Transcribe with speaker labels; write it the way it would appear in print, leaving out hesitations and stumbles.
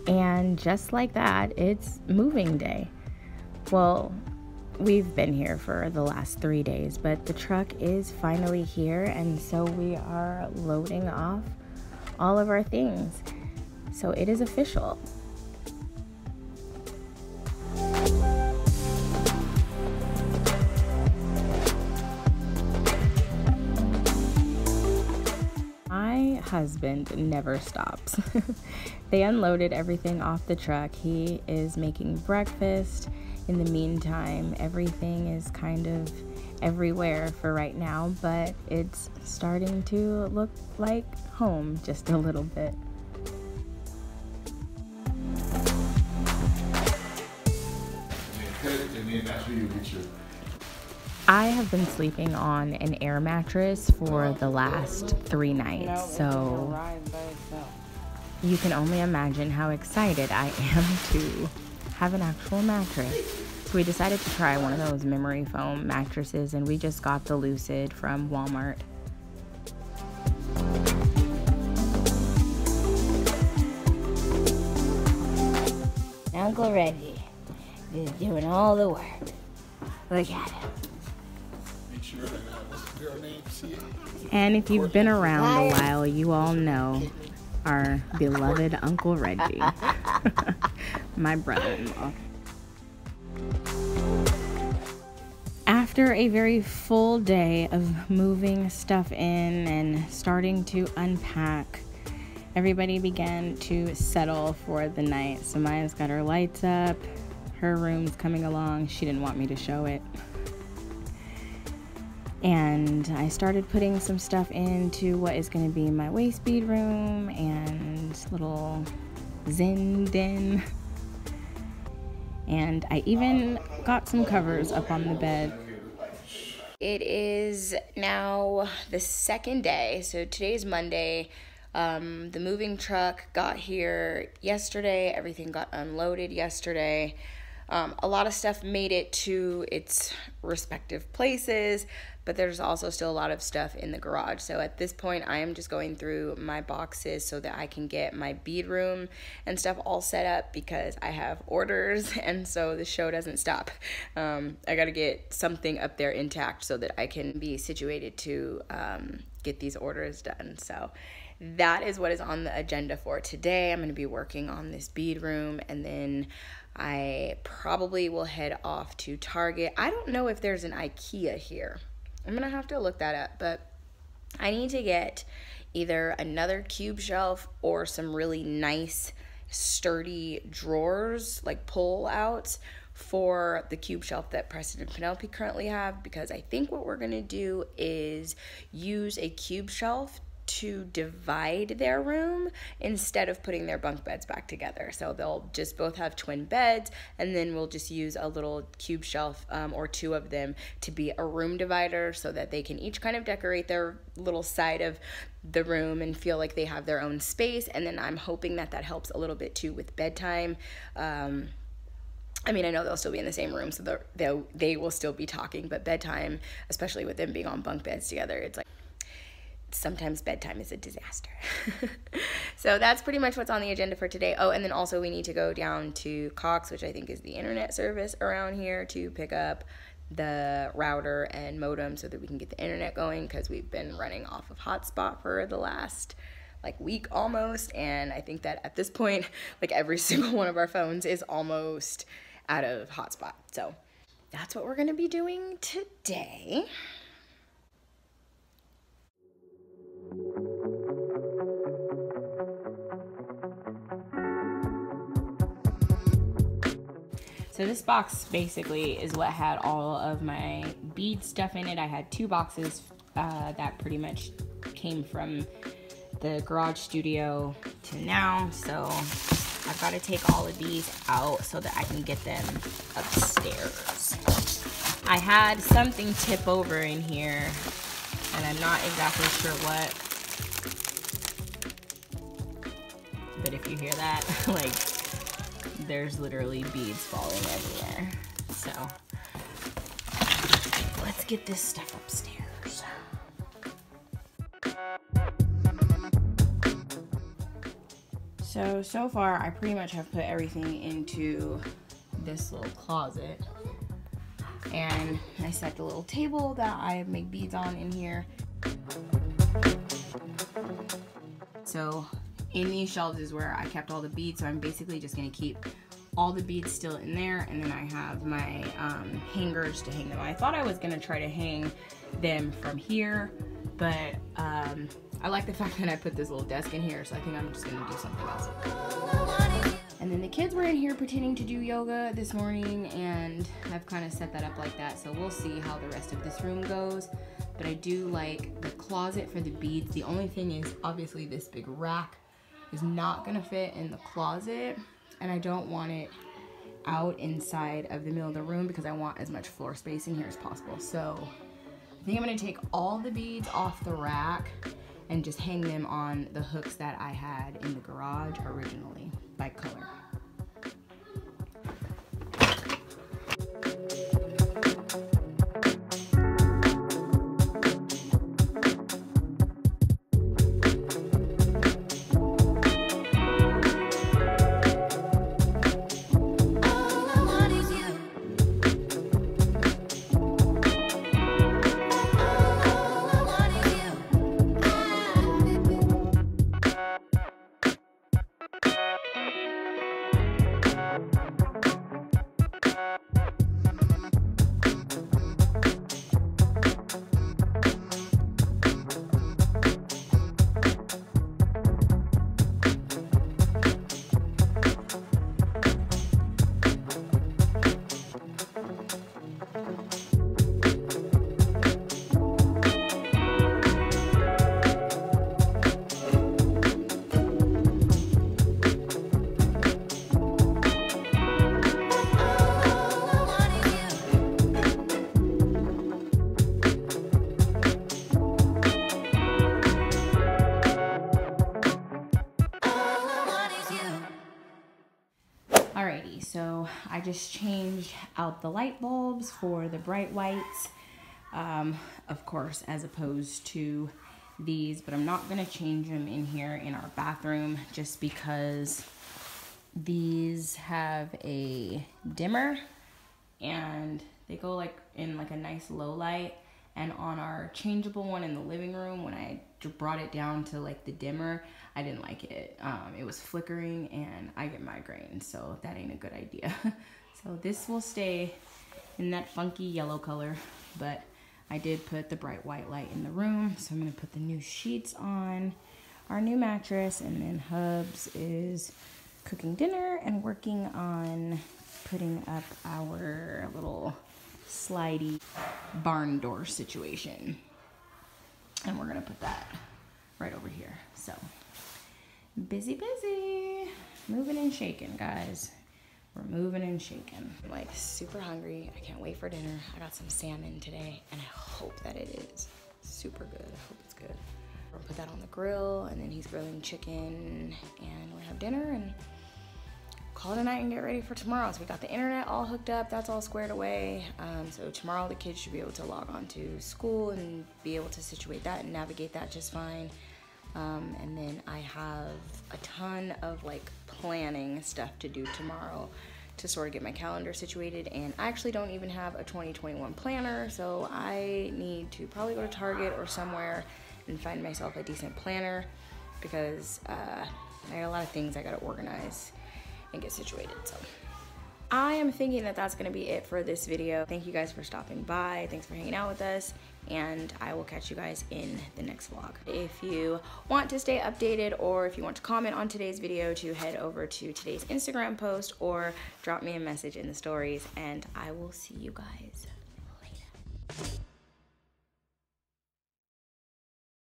Speaker 1: And just like that, it's moving day. Well, we've been here for the last 3 days, but the truck is finally here, and so we are loading off all of our things. So it is official. My husband never stops. They unloaded everything off the truck. He is making breakfast. In the meantime, everything is kind of everywhere for right now, but it's starting to look like home just a little bit. I have been sleeping on an air mattress for the last 3 nights, so you can only imagine how excited I am to have an actual mattress. So we decided to try one of those memory foam mattresses, and we just got the Lucid from Walmart.
Speaker 2: Uncle Reggie is doing all the work. Look at him.
Speaker 1: And if you've been around a while, you all know our beloved Uncle Reggie, my brother-in-law. After a very full day of moving stuff in and starting to unpack, everybody began to settle for the night. So Maya's got her lights up, her room's coming along. She didn't want me to show it. And I started putting some stuff into what is going to be my waist bead room and little Zen den. And I even got some covers up on the bed. It is now the second day, so today's Monday. The moving truck got here yesterday. Everything got unloaded yesterday. A lot of stuff made it to its respective places, but there's also still a lot of stuff in the garage. So at this point, I am just going through my boxes so that I can get my bead room and stuff all set up, because I have orders, and so the show doesn't stop. I got to get something up there intact so that I can be situated to get these orders done. So that is what is on the agenda for today. I'm going to be working on this bead room, and then I probably will head off to Target. I don't know if there's an IKEA here. I'm going to have to look that up, but I need to get either another cube shelf or some really nice, sturdy drawers, like pull outs, for the cube shelf that Preston and Penelope currently have, because I think what we're going to do is use a cube shelf to divide their room instead of putting their bunk beds back together. So they'll just both have twin beds, and then we'll just use a little cube shelf or 2 of them to be a room divider, so that they can each kind of decorate their little side of the room and feel like they have their own space. And then I'm hoping that that helps a little bit too with bedtime. I mean, I know they'll still be in the same room, so they will still be talking, but bedtime, especially with them being on bunk beds together, it's like sometimes bedtime is a disaster. So that's pretty much what's on the agenda for today. Oh, and then also we need to go down to Cox, which I think is the internet service around here, to pick up the router and modem so that we can get the internet going, because we've been running off of hotspot for the last week almost, and I think that at this point every single one of our phones is almost out of hotspot. So that's what we're going to be doing today. So this box basically is what had all of my bead stuff in it. I had 2 boxes that pretty much came from the garage studio to now. So I've got to take all of these out so that I can get them upstairs. I had something tip over in here, and I'm not exactly sure what. But if you hear that, there's literally beads falling everywhere. So let's get this stuff upstairs. So far I pretty much have put everything into this little closet. And I set the little table that I make beads on in here. So in these shelves is where I kept all the beads, so I'm basically just gonna keep all the beads still in there, and then I have my hangers to hang them. I thought I was gonna try to hang them from here, but I like the fact that I put this little desk in here, so I think I'm just gonna do something else. And then the kids were in here pretending to do yoga this morning, and I've kind of set that up like that, so we'll see how the rest of this room goes. But I do like the closet for the beads. The only thing is, obviously this big rack is not gonna fit in the closet, and I don't want it out inside of the middle of the room because I want as much floor space in here as possible. So I think I'm gonna take all the beads off the rack and just hang them on the hooks that I had in the garage originally by color. Alrighty, so I just changed out the light bulbs for the bright whites, of course, as opposed to these, but I'm not gonna change them in here in our bathroom just because these have a dimmer and they go like in like a nice low light, and on our changeable one in the living room, when I brought it down to like the dimmer, I didn't like it. It was flickering and I get migraines, so that ain't a good idea. So this will stay in that funky yellow color, but I did put the bright white light in the room, so I'm gonna put the new sheets on our new mattress, and then Hubs is cooking dinner and working on putting up our little slidey barn door situation. And we're gonna put that right over here. So busy, moving and shaking, guys. We're moving and shaking. I'm like super hungry. I can't wait for dinner. I got some salmon today, and I hope that it is super good. I hope it's good. We're gonna put that on the grill, and then he's grilling chicken, and we'll have dinner and call it a night and get ready for tomorrow. So we got the internet all hooked up. That's all squared away. So tomorrow the kids should be able to log on to school and be able to situate that and navigate that just fine. And then I have a ton of like planning stuff to do tomorrow to sort of get my calendar situated, and I actually don't even have a 2021 planner, so I need to probably go to Target or somewhere and find myself a decent planner, because I got a lot of things I gotta organize and get situated. So I am thinking that that's gonna be it for this video. Thank you guys for stopping by. Thanks for hanging out with us, and I will catch you guys in the next vlog. If you want to stay updated, or if you want to comment on today's video, to head over to today's Instagram post or drop me a message in the stories, and I will see you guys later.